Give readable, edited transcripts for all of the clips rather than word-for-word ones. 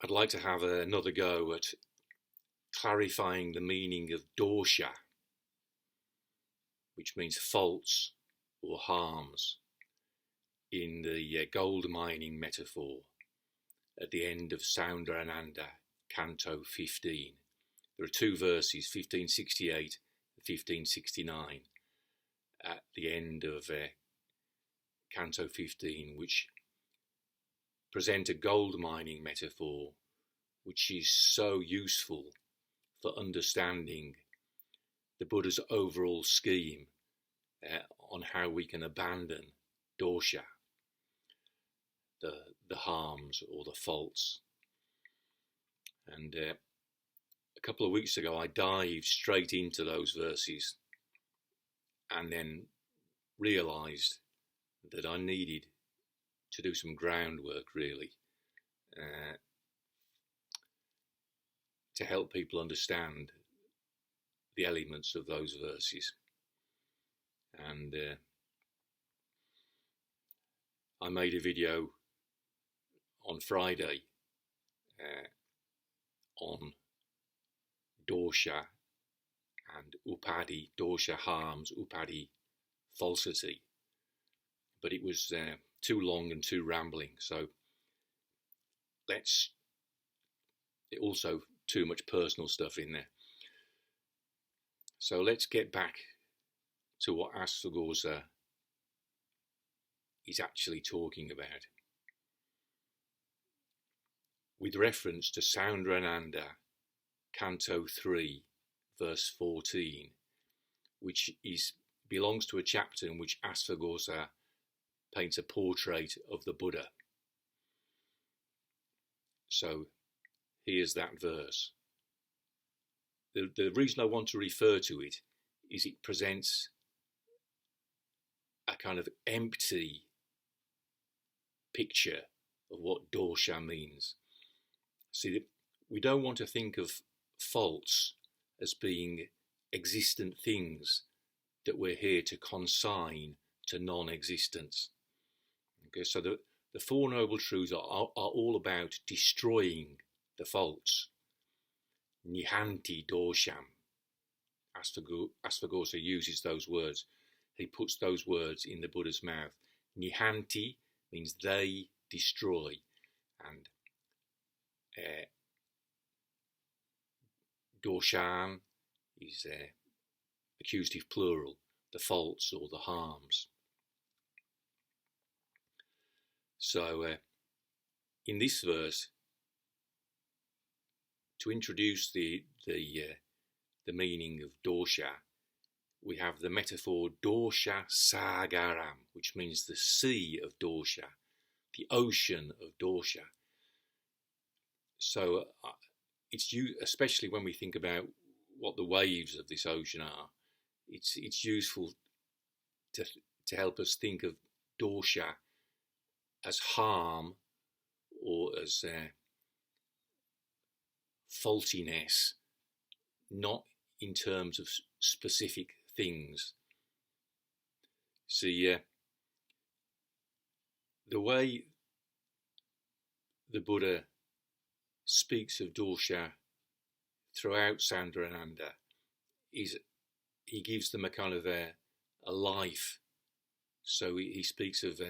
I'd like to have another go at clarifying the meaning of dosha, which means faults or harms, in the gold mining metaphor at the end of Saundarananda, Canto 15. There are two verses, 1568 and 1569, at the end of Canto 15, which present a gold mining metaphor which is so useful for understanding the Buddha's overall scheme on how we can abandon dosha, the harms or the faults. And a couple of weeks ago I dived straight into those verses and then realised that I needed to do some groundwork, really, to help people understand the elements of those verses. And I made a video on Friday on dosha and upadhi, dosha harms, upadhi falsity, but it was too long and too rambling, so also too much personal stuff in there. So let's get back to what Asvaghosha is actually talking about, with reference to Saundarananda, Canto 3, verse 14, which belongs to a chapter in which Asvaghosha paints a portrait of the Buddha. So here's that verse. The reason I want to refer to it is it presents a kind of empty picture of what dosha means. See, we don't want to think of faults as being existent things that we're here to consign to non-existence. Okay, so the Four Noble Truths are all about destroying the faults. Nihanti dosham. Asvaghosha uses those words. He puts those words in the Buddha's mouth. Nihanti means they destroy, and dosham is accusative plural, the faults or the harms. So in this verse, to introduce the meaning of dosha, we have the metaphor dosa-sāgaram, which means the sea of dosha, the ocean of dosha. So it's especially when we think about what the waves of this ocean are, it's useful to help us think of dosha as harm or as faultiness, not in terms of specific things. See, the way the Buddha speaks of dosha throughout Saundarananda is he gives them a kind of a life. So he speaks of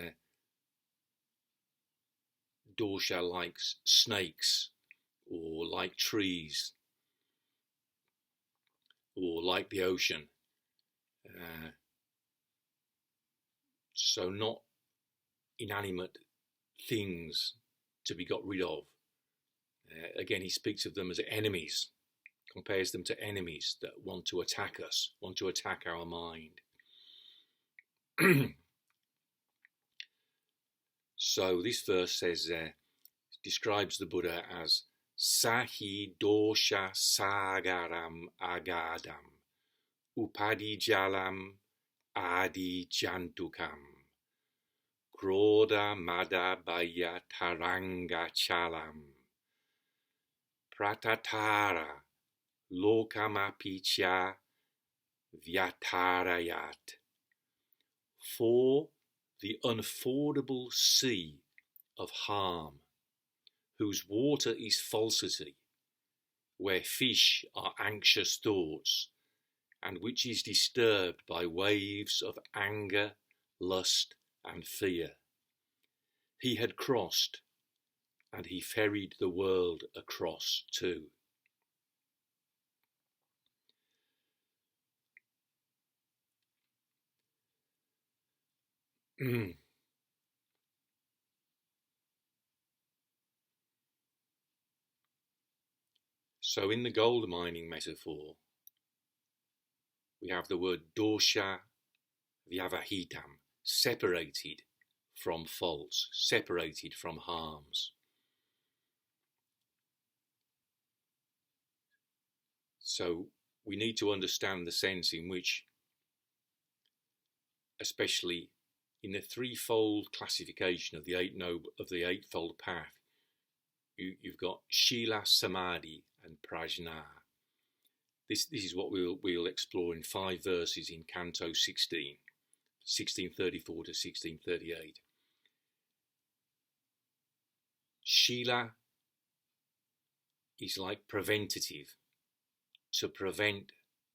dosha like snakes, or like trees, or like the ocean. So not inanimate things to be got rid of. Again, he speaks of them as enemies, compares them to enemies that want to attack us, want to attack our mind. So this verse says, describes the Buddha as Sahi doṣa-sāgaram agādham, upadhi-jalam, ādhi-jantukaṁ, krodha-mada-bhaya-taraṅga-calaṁ, pratatāra, lokam vyatārayat. For the unfordable sea of harm, whose water is falsity, where fish are anxious thoughts, and which is disturbed by waves of anger, lust, and fear. He had crossed, and he ferried the world across too. So in the gold mining metaphor, we have the word doṣa-vyatārayat, separated from faults, separated from harms. So we need to understand the sense in which, especially in the threefold classification of the eightfold path, you've got shila, samadhi, and prajna. This is what we'll explore in 5 verses in Canto 16, 1634 to 1638. Shila is like preventative, to prevent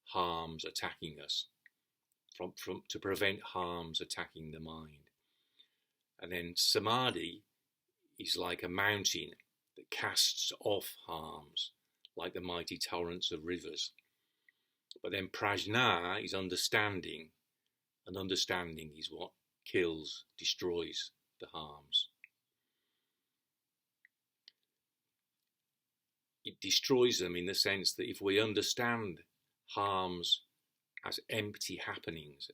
harms attacking us, to prevent harms attacking the mind. And then samadhi is like a mountain that casts off harms, like the mighty torrents of rivers. But then prajna is understanding, and understanding is what kills, destroys the harms. It destroys them in the sense that if we understand harms as empty happenings,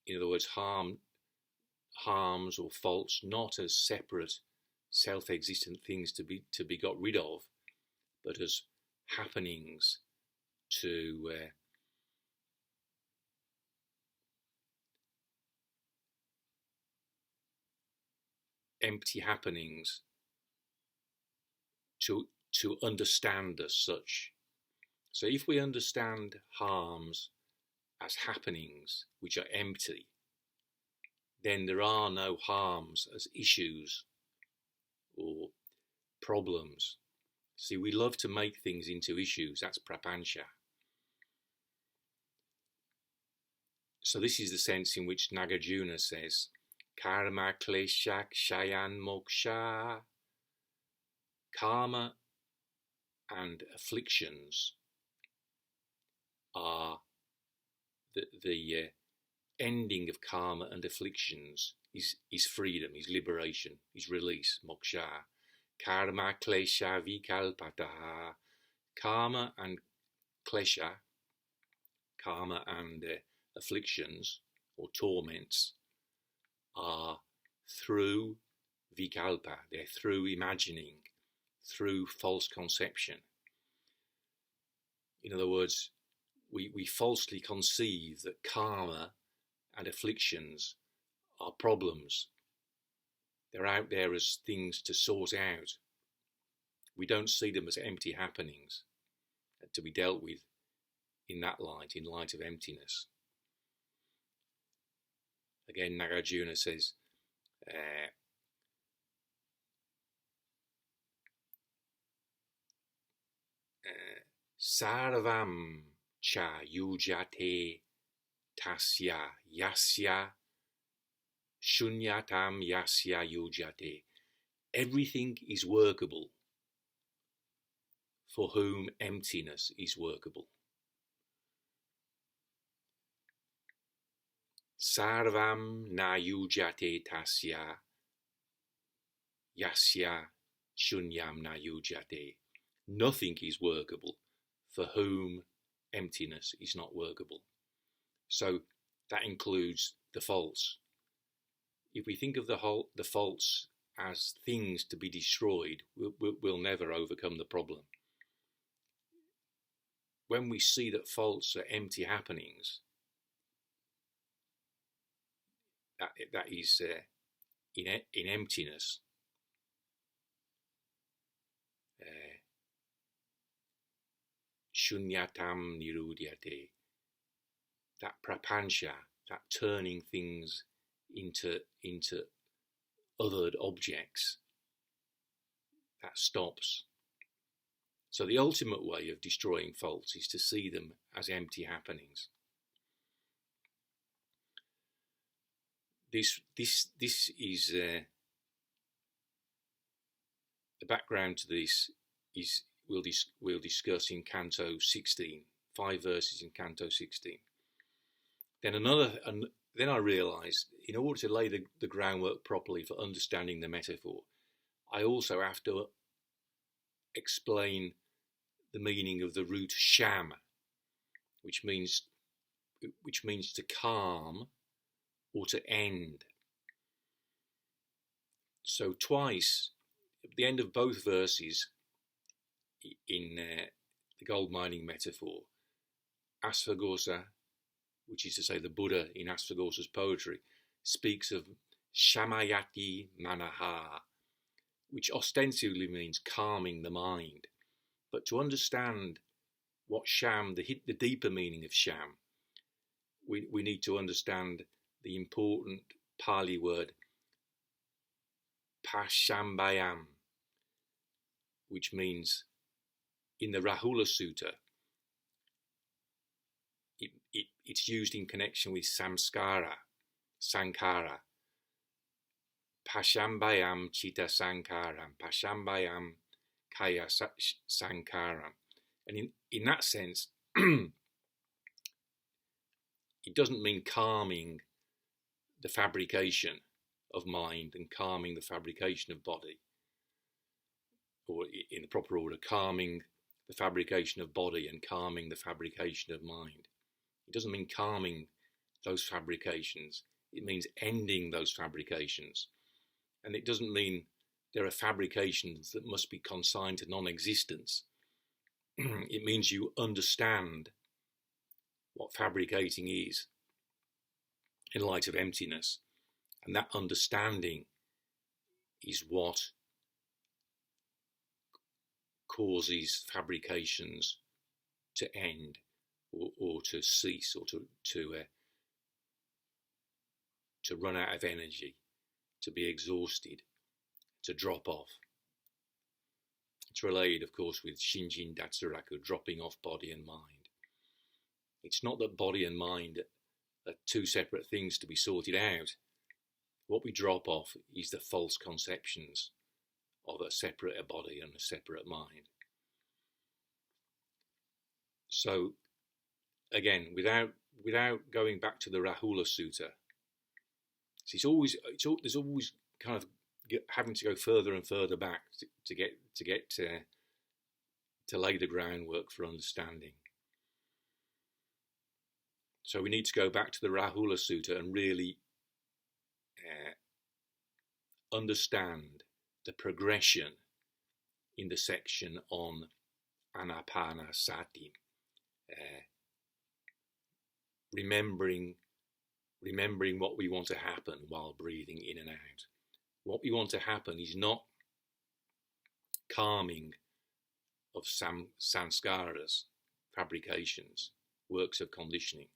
in other words, harms or faults not as separate, self-existent things to be got rid of, but as happenings to empty happenings to understand as such. So if we understand harms as happenings which are empty, then there are no harms as issues or problems. See, we love to make things into issues. That's prapañcā. So this is the sense in which Nagarjuna says, karma-kleśa-kṣayān mokṣaḥ. Karma and afflictions are the ending of karma and afflictions is freedom, is liberation, is release, mokṣaḥ. Karma-kleśa vikalpataḥ. Karma and kleśa, karma and afflictions or torments are through vikalpa, they're through imagining, through false conception. In other words, we falsely conceive that karma and afflictions are problems. They're out there as things to sort out. We don't see them as empty happenings to be dealt with in that light, in light of emptiness. Again, Nagarjuna says, sarvaṃ cha yujyate tasya yasya śūnyatāyāṃ yasya yujyate. Everything is workable for whom emptiness is workable. Sarvaṃ na yujyate tasya yasya śūnyam na yujyate. Nothing is workable for whom emptiness is not workable. So that includes the faults. If we think of the faults as things to be destroyed, we'll never overcome the problem. When we see that faults are empty happenings, that is in emptiness, śūnyatāyāṃ nirudhyate, that prapañcā, that turning things into othered objects, that stops. So the ultimate way of destroying faults is to see them as empty happenings. This is the background to this is we'll discuss in Canto 16, 5 verses in Canto 16. Then I realised, in order to lay the groundwork properly for understanding the metaphor, I also have to explain the meaning of the root sham, which means to calm or to end. So twice, at the end of both verses in the gold mining metaphor, Asvaghosha, which is to say the Buddha in Asvaghosha's poetry, speaks of shamayati manaha, which ostensibly means calming the mind. But to understand what sham, the deeper meaning of sham, we need to understand the important Pali word pashambayam, which means, in the Rahula Sutta, it's used in connection with sankara. Pashambayam chitta sankaram, pashambayam kaya sankaram. And in that sense, it doesn't mean calming the fabrication of mind and calming the fabrication of body, or in the proper order, calming the fabrication of body and calming the fabrication of mind. It doesn't mean calming those fabrications. It means ending those fabrications. And it doesn't mean there are fabrications that must be consigned to non-existence. It means you understand what fabricating is in light of emptiness. And that understanding is what causes fabrications to end, or to cease, or to run out of energy, to be exhausted, to drop off. It's related, of course, with Shinjin Datsuraku, dropping off body and mind. It's not that body and mind are two separate things to be sorted out. What we drop off is the false conceptions of a separate body and a separate mind. So, again, without going back to the Rahula Sutta, there's always kind of having to go further and further back to lay the groundwork for understanding. So we need to go back to the Rahula Sutta and really understand the progression in the section on anapanasati, remembering what we want to happen while breathing in and out. What we want to happen is not calming of sanskaras, fabrications, works of conditioning.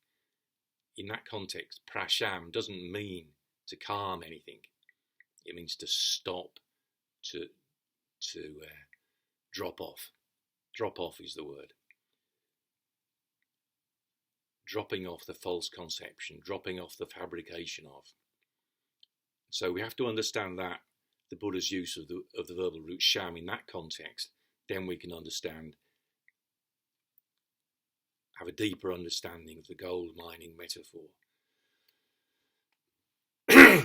In that context, prasham doesn't mean to calm anything. It means to stop, to drop off. Drop off is the word. Dropping off the false conception, dropping off the fabrication of. So we have to understand that, the Buddha's use of the verbal root sham in that context. Then we can have a deeper understanding of the gold mining metaphor.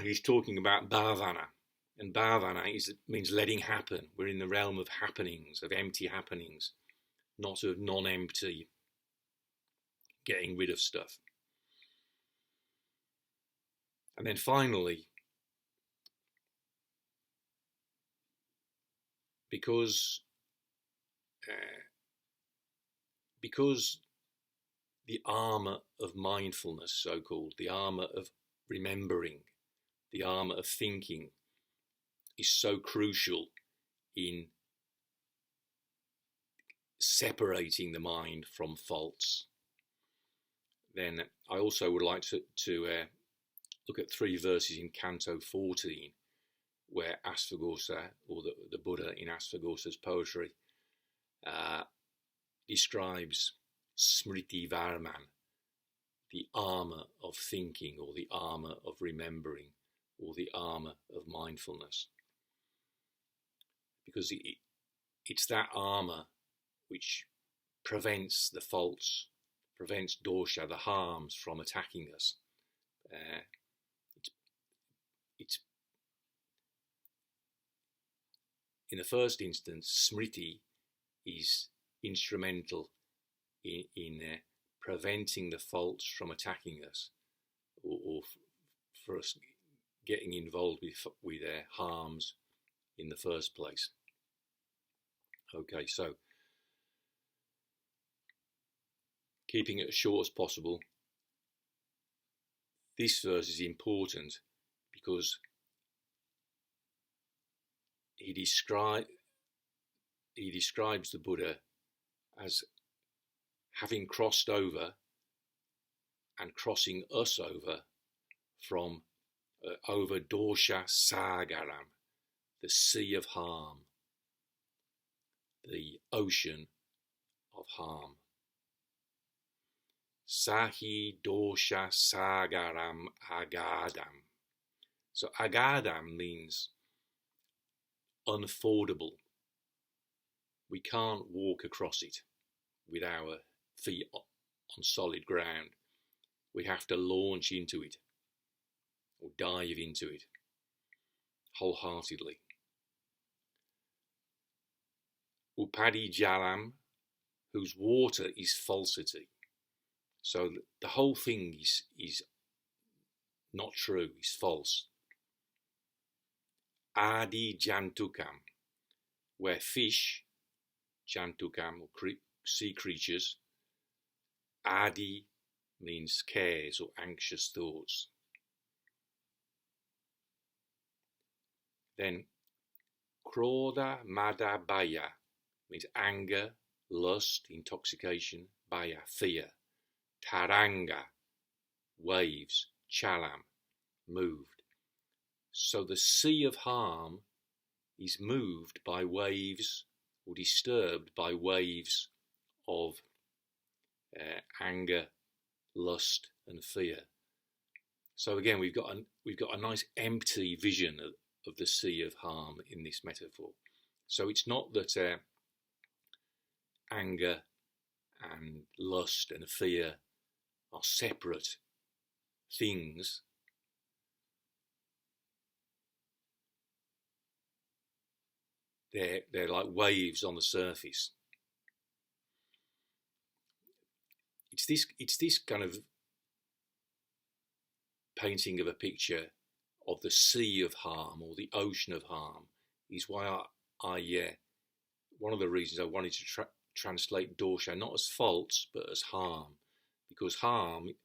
He's talking about bhavana, and bhavana means letting happen. We're in the realm of happenings, of empty happenings, not of non-empty, getting rid of stuff. And then finally, because the armour of mindfulness, so-called, the armour of remembering, the armour of thinking, is so crucial in separating the mind from faults, then I also would like to look at 3 verses in Canto 14, where Asvaghosha, or the Buddha in Asvaghosha's poetry, describes smriti varman, the armour of thinking, or the armour of remembering, or the armour of mindfulness. Because it's that armour which prevents the faults, prevents dosha, the harms, from attacking us. It's in the first instance, smriti is instrumental in preventing the faults from attacking us, or for us getting involved with harms in the first place. Okay, so keeping it as short as possible, this verse is important because he describes the Buddha as having crossed over and crossing us over from over doṣa-sāgaram, the sea of harm, the ocean of harm. Sahi doṣa-sāgaram agādham. So agādham means unfordable. We can't walk across it with our feet on solid ground. We have to launch into it or dive into it wholeheartedly. Upadhi-jalam, whose water is falsity. So the whole thing is not true, is false. Ādhi-jantukaṁ, where fish, jantukaṁ, or sea creatures, ādhi means cares or anxious thoughts. Then krodha-mada-bhaya means anger, lust, intoxication, bhaya, fear, taraṅga, waves, calam, moved. So the sea of harm is moved by waves, or disturbed by waves of anger, lust, and fear. So again, we've got a nice empty vision of the sea of harm in this metaphor. So it's not that anger and lust and fear are separate things. They're like waves on the surface. It's this kind of painting of a picture of the sea of harm, or the ocean of harm, is why I one of the reasons I wanted to translate dosha not as faults but as harm, because harm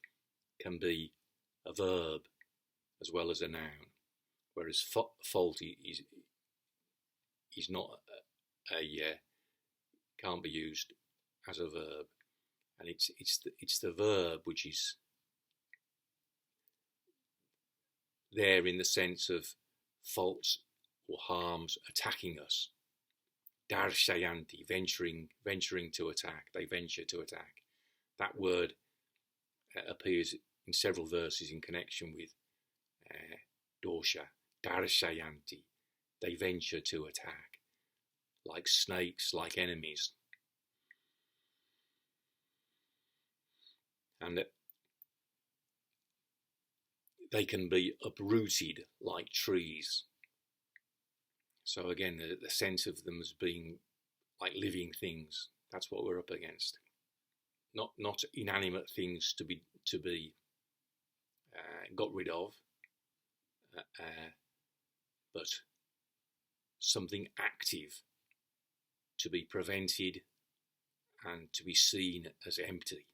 can be a verb as well as a noun, whereas fault is not can't be used as a verb, and it's the verb which is there in the sense of faults or harms attacking us. Darshayanti, venturing to attack. They venture to attack. That word appears in several verses in connection with dosha. Darshayanti, they venture to attack, like snakes, like enemies. And they can be uprooted like trees. So again, the sense of them as being like living things, that's what we're up against. Not inanimate things to be got rid of, but something active to be prevented and to be seen as empty.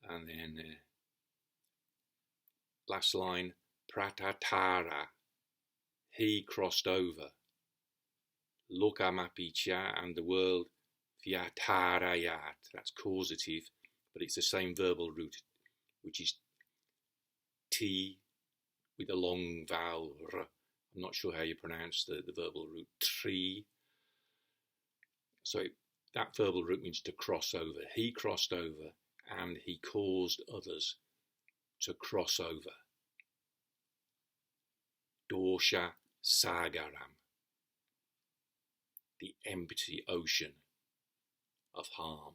And then last line, pratatāra, he crossed over. Lokam and the world, vyatārayat, that's causative, but it's the same verbal root, which is T with a long vowel r. I'm not sure how you pronounce the verbal root tree. So that verbal root means to cross over. He crossed over and he caused others to cross over. Dosa-sāgaram, the empty ocean of harm.